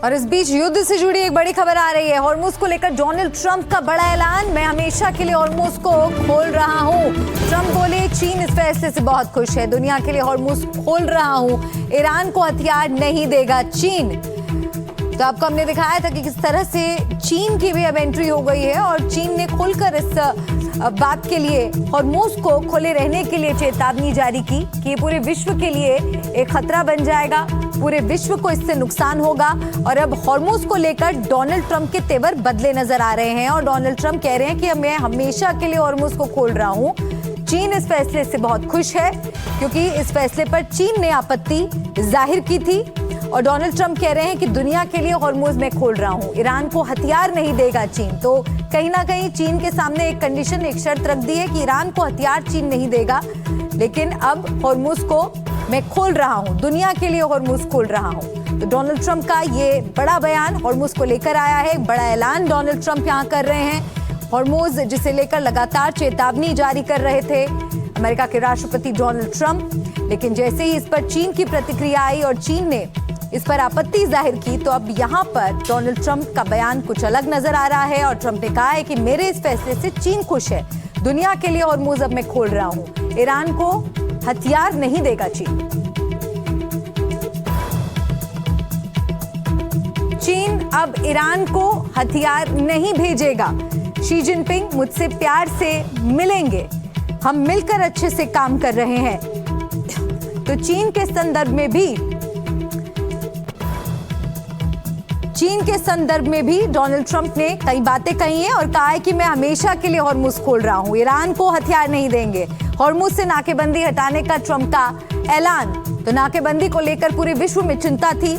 और इस बीच युद्ध से जुड़ी एक बड़ी खबर आ रही है। हॉर्मुज को लेकर डोनाल्ड ट्रंप का बड़ा ऐलान, मैं हमेशा के लिए हॉर्मुज को खोल रहा हूं। ट्रंप बोले चीन इस फैसले से बहुत खुश है, दुनिया के लिए हॉर्मुज खोल रहा हूं, ईरान को हथियार नहीं देगा चीन। तो आपको हमने दिखाया था कि किस तरह से चीन की भी अब एंट्री हो गई है और चीन ने खुलकर इस बात के लिए हॉर्मुज को खुले रहने के लिए चेतावनी जारी की कि ये पूरे विश्व के लिए एक खतरा बन जाएगा, पूरे विश्व को इससे नुकसान होगा। और अब हॉर्मुज को लेकर डोनाल्ड ट्रंप के तेवर बदले नजर आ रहे हैं और डोनाल्ड ट्रंप कह रहे हैं कि मैं हमेशा के लिए हॉर्मुज को खोल रहा हूं। चीन इस फैसले से बहुत खुश है क्योंकि इस फैसले पर चीन ने आपत्ति जाहिर की थी और डोनाल्ड ट्रंप कह रहे हैं कि दुनिया के लिए हॉर्मुज मैं खोल रहा हूं, ईरान को हथियार नहीं देगा चीन। तो कहीं ना कहीं चीन के सामने एक कंडीशन, एक शर्त रख दी है कि ईरान को हथियार चीन नहीं देगा, लेकिन अब हॉर्मुज को मैं खोल रहा हूं, दुनिया के लिए हॉर्मुज खोल रहा हूं। तो डोनाल्ड ट्रंप का ये बड़ा बयान हॉर्मुज को लेकर आया है, एक बड़ा ऐलान डोनाल्ड ट्रंप यहां कर रहे हैं। हॉर्मुज जिसे लेकर लगातार चेतावनी जारी कर रहे थे अमेरिका के राष्ट्रपति डोनाल्ड ट्रंप, लेकिन जैसे ही इस पर चीन की प्रतिक्रिया आई और चीन ने इस पर आपत्ति जाहिर की, तो अब यहाँ पर डोनाल्ड ट्रंप का बयान कुछ अलग नजर आ रहा है और ट्रंप ने कहा है कि मेरे इस फैसले से चीन खुश है, दुनिया के लिए हॉर्मुज अब मैं खोल रहा हूं, ईरान को हथियार नहीं देगा चीन। चीन अब ईरान को हथियार नहीं भेजेगा, शी जिनपिंग मुझसे प्यार से मिलेंगे, हम मिलकर अच्छे से काम कर रहे हैं। तो चीन के संदर्भ में भी डोनाल्ड ट्रंप ने कई बातें कही हैं और कहा है कि मैं हमेशा के लिए हॉर्मुज खोल रहा हूं, ईरान को हथियार नहीं देंगे। हॉर्मुज से नाकेबंदी हटाने का ट्रंप का ऐलान। तो नाकेबंदी को लेकर पूरे विश्व में चिंता थी,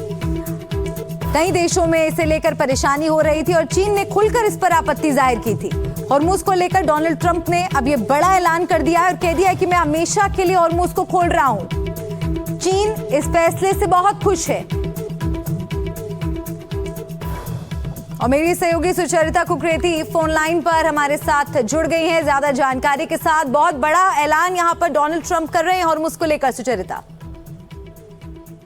कई देशों में इसे लेकर परेशानी हो रही थी और चीन ने खुलकर इस पर आपत्ति जाहिर की थी। हॉर्मुज को लेकर डोनाल्ड ट्रंप ने अब ये बड़ा ऐलान कर दिया है और कह दिया है कि मैं हमेशा के लिए हॉर्मुज को खोल रहा हूं, चीन इस फैसले से बहुत खुश है। और मेरी सहयोगी सुचरिता कुकरेती फोन लाइन पर हमारे साथ जुड़ गई हैं ज्यादा जानकारी के साथ। बहुत बड़ा ऐलान यहां पर डोनाल्ड ट्रंप कर रहे हैं हॉर्मुज को लेकर, सुचरिता।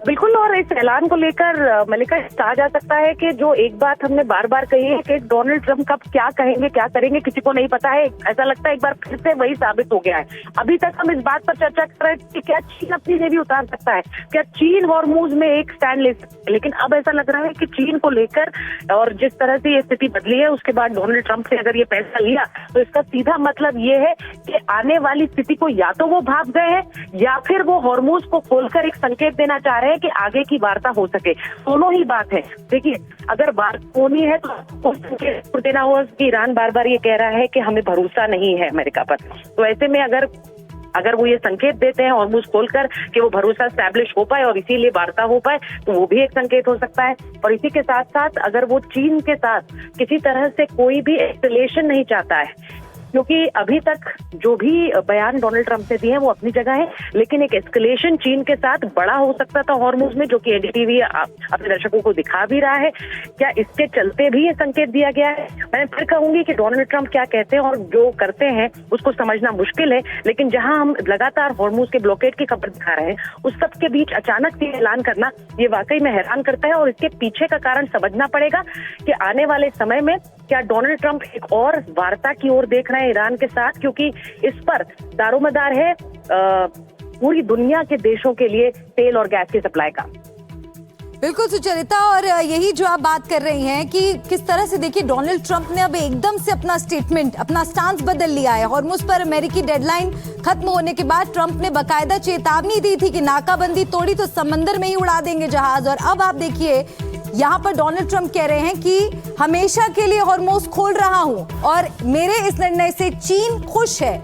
बिल्कुल, और इस ऐलान को लेकर मलिका कहा जा सकता है कि जो एक बात हमने बार बार कही है कि डोनाल्ड ट्रंप कब क्या कहेंगे क्या करेंगे किसी को नहीं पता है, ऐसा लगता है एक बार फिर से वही साबित हो गया है। अभी तक हम इस बात पर चर्चा कर रहे हैं कि क्या चीन अपनी जेबी उतार सकता है, क्या चीन हॉर्मुज में एक स्टैंड ले सकता है, लेकिन अब ऐसा लग रहा है कि चीन को लेकर और जिस तरह से ये स्थिति बदली है उसके बाद डोनाल्ड ट्रंप ने अगर ये फैसला लिया तो इसका सीधा मतलब ये है कि आने वाली स्थिति को या तो वो भाग गए हैं या फिर वो हॉर्मुज को खोलकर एक संकेत देना चाह रहे हैं कि आगे की वार्ता हो सके। दोनों ही बात है। देखिए, अगर वार्ता होनी है तो संकेत देना हो कि ईरान बार बार ये कह रहा है कि हमें भरोसा नहीं है अमेरिका पर, तो ऐसे में अगर वो ये संकेत देते हैं हॉर्मुज खोलकर कि वो भरोसा स्टैब्लिश हो पाए और इसीलिए वार्ता हो पाए, तो वो भी एक संकेत हो सकता है। और इसी के साथ साथ अगर वो चीन के साथ किसी तरह से कोई भी एस्केलेशन नहीं चाहता है, क्योंकि अभी तक जो भी बयान डोनाल्ड ट्रंप ने दिए हैं वो अपनी जगह है, लेकिन एक एस्केलेशन चीन के साथ बड़ा हो सकता था हॉर्मुज में, जो कि एनडीटीवी अपने दर्शकों को दिखा भी रहा है। क्या इसके चलते भी ये संकेत दिया गया है? मैं फिर कहूंगी कि डोनाल्ड ट्रंप क्या कहते हैं और जो करते हैं उसको समझना मुश्किल है, लेकिन जहां हम लगातार हॉर्मुज के ब्लॉकेड की खबर दिखा रहे हैं उस सब के बीच अचानक से ऐलान करना ये वाकई में हैरान करता है। और इसके पीछे का कारण समझना पड़ेगा कि आने वाले समय में क्या डोनाल्ड ट्रंप एक और वार्ता की ओर देख रहे हैं ईरान के साथ, क्योंकि इस पर दारोमदार है पूरी दुनिया के देशों के लिए तेल और गैस की सप्लाई का। बिल्कुल सुचरिता, और यही जो आप बात कर रही हैं कि किस तरह से देखिए डोनाल्ड ट्रंप ने अब एकदम से अपना स्टेटमेंट, अपना स्टांस बदल लिया है। हॉर्मुज पर अमेरिकी डेडलाइन खत्म होने के बाद ट्रंप ने बाकायदा चेतावनी दी थी कि नाकाबंदी तोड़ी तो समंदर में ही उड़ा देंगे जहाज, और अब आप देखिए यहाँ पर डोनाल्ड ट्रंप कह रहे हैं कि हमेशा के लिए हॉर्मुज खोल रहा हूं और मेरे इस निर्णय से चीन खुश है,